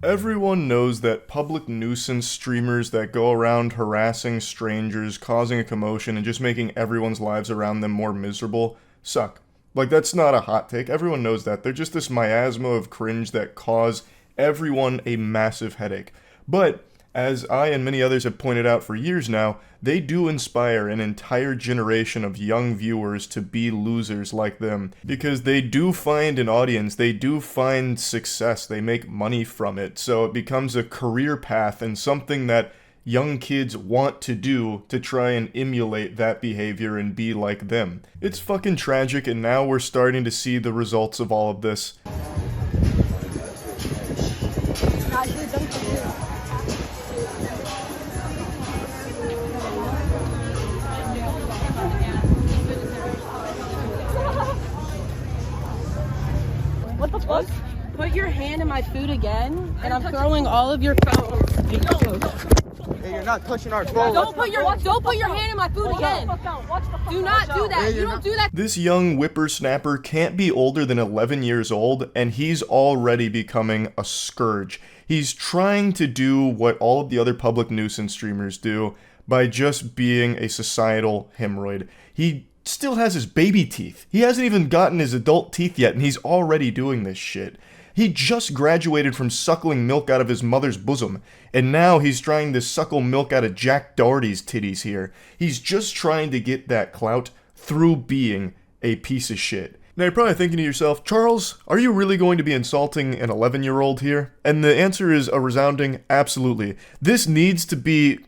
Everyone knows that public nuisance streamers that go around harassing strangers, causing a commotion, and just making everyone's lives around them more miserable suck. Like, that's not a hot take. Everyone knows that. They're just this miasma of cringe that cause everyone a massive headache. But, as I and many others have pointed out for years now, they do inspire an entire generation of young viewers to be losers like them. Because they do find an audience, they do find success, they make money from it. So it becomes a career path and something that young kids want to do to try and emulate that behavior and be like them. It's fucking tragic, and now we're starting to see the results of all of this. What the fuck? Put your hand in my food again, and I'm throwing all of your phones. Hey, you're not touching our phone. Don't put your hand in my food again. Do not do that. You don't do that. This young whippersnapper can't be older than 11 years old, and he's already becoming a scourge. He's trying to do what all of the other public nuisance streamers do by just being a societal hemorrhoid. He still has his baby teeth. He hasn't even gotten his adult teeth yet, and he's already doing this shit. He just graduated from suckling milk out of his mother's bosom, and now he's trying to suckle milk out of Jack Doherty's titties here. He's just trying to get that clout through being a piece of shit. Now you're probably thinking to yourself, Charles, are you really going to be insulting an 11-year-old here? And the answer is a resounding absolutely. This needs to be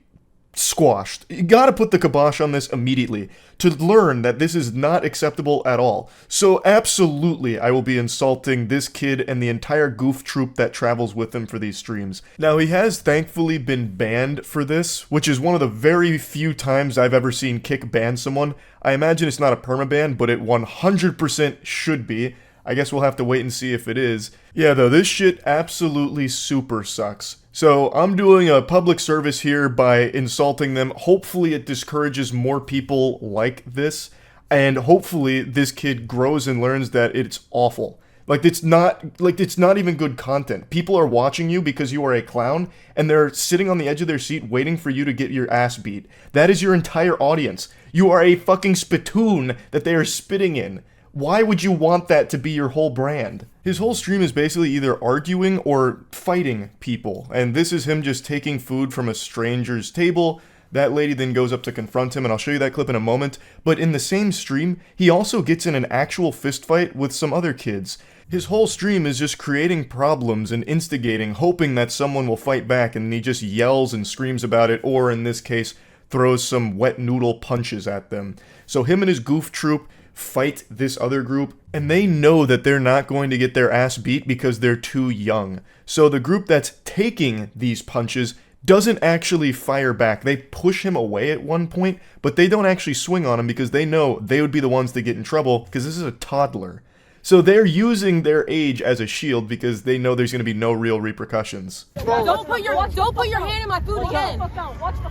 squashed. You gotta put the kibosh on this immediately to learn that this is not acceptable at all. So absolutely, I will be insulting this kid and the entire goof troop that travels with him for these streams. Now, he has thankfully been banned for this, which is one of the very few times I've ever seen Kick ban someone. I imagine it's not a permaban, but it 100% should be. I guess we'll have to wait and see if it is. Yeah, though, this shit absolutely super sucks. So I'm doing a public service here by insulting them. Hopefully it discourages more people like this, and hopefully this kid grows and learns that it's awful. It's not even good content. People are watching you because you are a clown, and they're sitting on the edge of their seat waiting for you to get your ass beat. That is your entire audience. You are a fucking spittoon that they are spitting in. Why would you want that to be your whole brand? His whole stream is basically either arguing or fighting people, and this is him just taking food from a stranger's table. That lady then goes up to confront him, and I'll show you that clip in a moment. But in the same stream, he also gets in an actual fistfight with some other kids. His whole stream is just creating problems and instigating, hoping that someone will fight back, and he just yells and screams about it, or in this case, throws some wet noodle punches at them. So him and his goof troop fight this other group, and they know that they're not going to get their ass beat because they're too young. So the group that's taking these punches doesn't actually fire back. They push him away at one point, but they don't actually swing on him because they know they would be the ones to get in trouble because this is a toddler. So they're using their age as a shield because they know there's going to be no real repercussions. Don't put your hand in my food again.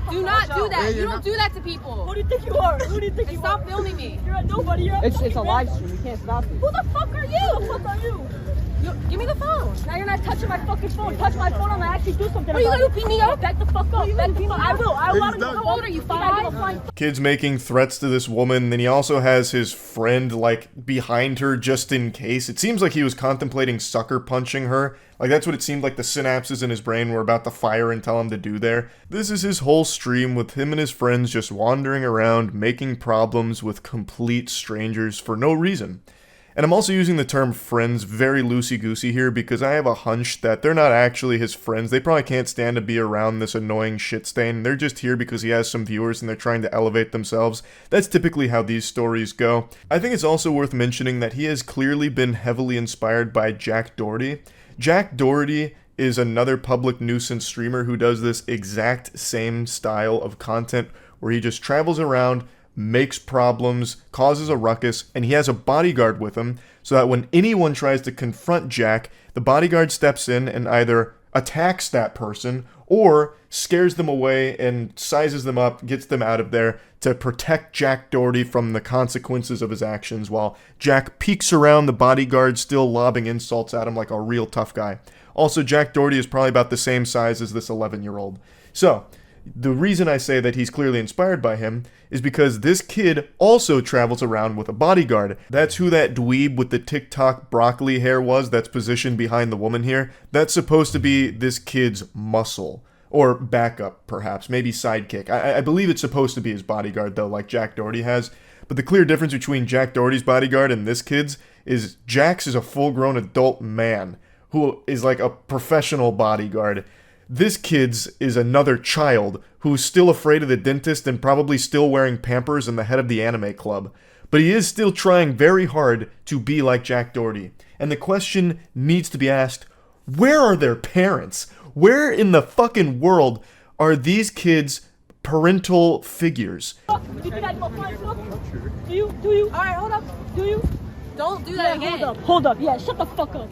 Do not do that. You don't do that to people. Who do you think you are? Who do you think you are? Stop filming me. You're a nobody. You're a It's a live stream. We can't stop you. Who the fuck are you? Who the fuck are you? Give me the phone. Now you're not touching my fucking phone. Touch my phone, I'm gonna actually do something. Are you gonna beat me up? Back the fuck up. Back the fuck. I will. I will. How old are you? 5? Kid's making threats to this woman, then he also has his friend, behind her just in case. It seems like he was contemplating sucker punching her. That's what it seemed like the synapses in his brain were about to fire and tell him to do there. This is his whole stream with him and his friends just wandering around, making problems with complete strangers for no reason. And I'm also using the term friends very loosey-goosey here because I have a hunch that they're not actually his friends. They probably can't stand to be around this annoying shit stain. They're just here because he has some viewers and they're trying to elevate themselves. That's typically how these stories go. I think it's also worth mentioning that he has clearly been heavily inspired by Jack Doherty. Jack Doherty is another public nuisance streamer who does this exact same style of content where he just travels around, makes problems, causes a ruckus, and he has a bodyguard with him so that when anyone tries to confront Jack, the bodyguard steps in and either attacks that person or scares them away and sizes them up, gets them out of there to protect Jack Doherty from the consequences of his actions while Jack peeks around the bodyguard still lobbing insults at him like a real tough guy. Also, Jack Doherty is probably about the same size as this 11-year-old. So, the reason I say that he's clearly inspired by him is because this kid also travels around with a bodyguard. That's who that dweeb with the TikTok broccoli hair was that's positioned behind the woman here. That's supposed to be this kid's muscle. Or backup, perhaps. Maybe sidekick. I believe it's supposed to be his bodyguard, though, like Jack Doherty has. But the clear difference between Jack Doherty's bodyguard and this kid's is Jack's is a full-grown adult man who is like a professional bodyguard. This kid's is another child who's still afraid of the dentist and probably still wearing Pampers and the head of the anime club. But he is still trying very hard to be like Jack Doherty. And the question needs to be asked, where are their parents? Where in the fucking world are these kids' parental figures? Do you think I'd go flying fuck? Do you? Alright, hold up. Do you? Don't do that again. Hold up. Yeah, shut the fuck up.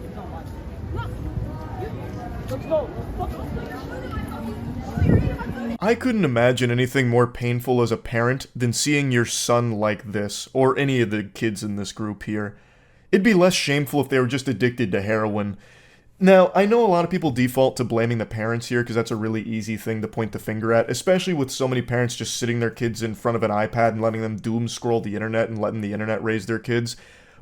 Let's go. I couldn't imagine anything more painful as a parent than seeing your son like this, or any of the kids in this group here. It'd be less shameful if they were just addicted to heroin. Now, I know a lot of people default to blaming the parents here because that's a really easy thing to point the finger at, especially with so many parents just sitting their kids in front of an iPad and letting them doom scroll the internet and letting the internet raise their kids.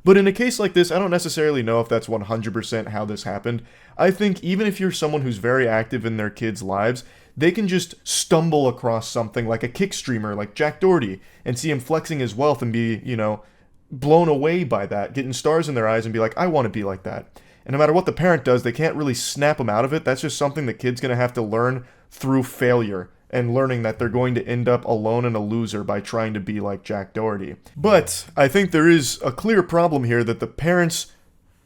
But in a case like this, I don't necessarily know if that's 100% how this happened. I think even if you're someone who's very active in their kids' lives, they can just stumble across something like a kick streamer like Jack Doherty and see him flexing his wealth and be, blown away by that, getting stars in their eyes and be like, I want to be like that. And no matter what the parent does, they can't really snap them out of it. That's just something the kid's going to have to learn through failure and learning that they're going to end up alone and a loser by trying to be like Jack Doherty. But I think there is a clear problem here that the parents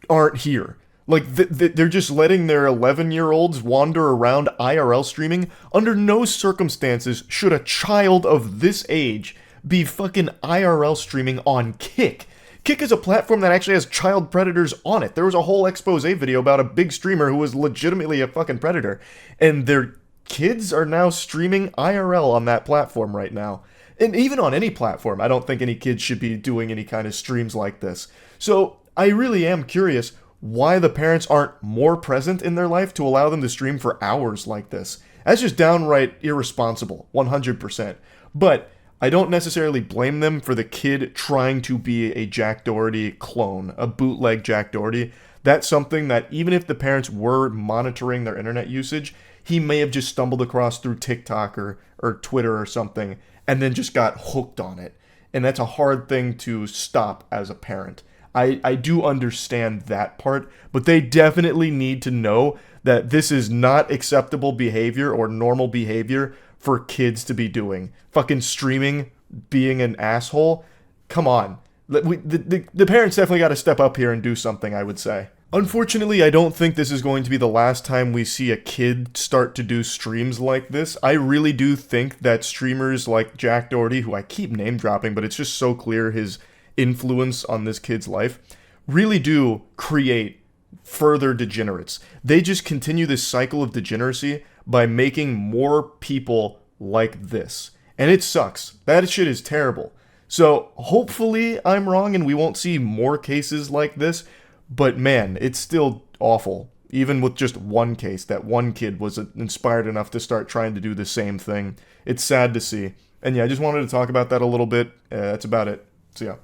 aren't here. Like, they're just letting their 11-year-olds wander around IRL streaming. Under no circumstances should a child of this age be fucking IRL streaming on Kick. Kick is a platform that actually has child predators on it. There was a whole expose video about a big streamer who was legitimately a fucking predator. And their kids are now streaming IRL on that platform right now. And even on any platform, I don't think any kids should be doing any kind of streams like this. So I really am curious why the parents aren't more present in their life to allow them to stream for hours like this. That's just downright irresponsible, 100%. But I don't necessarily blame them for the kid trying to be a Jack Doherty clone, a bootleg Jack Doherty. That's something that even if the parents were monitoring their internet usage, he may have just stumbled across through TikTok or Twitter or something and then just got hooked on it. And that's a hard thing to stop as a parent. I do understand that part, but they definitely need to know that this is not acceptable behavior or normal behavior for kids to be doing. Fucking streaming, being an asshole. Come on. The parents definitely got to step up here and do something, I would say. Unfortunately, I don't think this is going to be the last time we see a kid start to do streams like this. I really do think that streamers like Jack Doherty, who I keep name dropping, but it's just so clear his influence on this kid's life, really do create further degenerates. They just continue this cycle of degeneracy by making more people like this. And it sucks. That shit is terrible. So hopefully I'm wrong and we won't see more cases like this. But man, it's still awful. Even with just one case, that one kid was inspired enough to start trying to do the same thing. It's sad to see. And yeah, I just wanted to talk about that a little bit. That's about it. So yeah.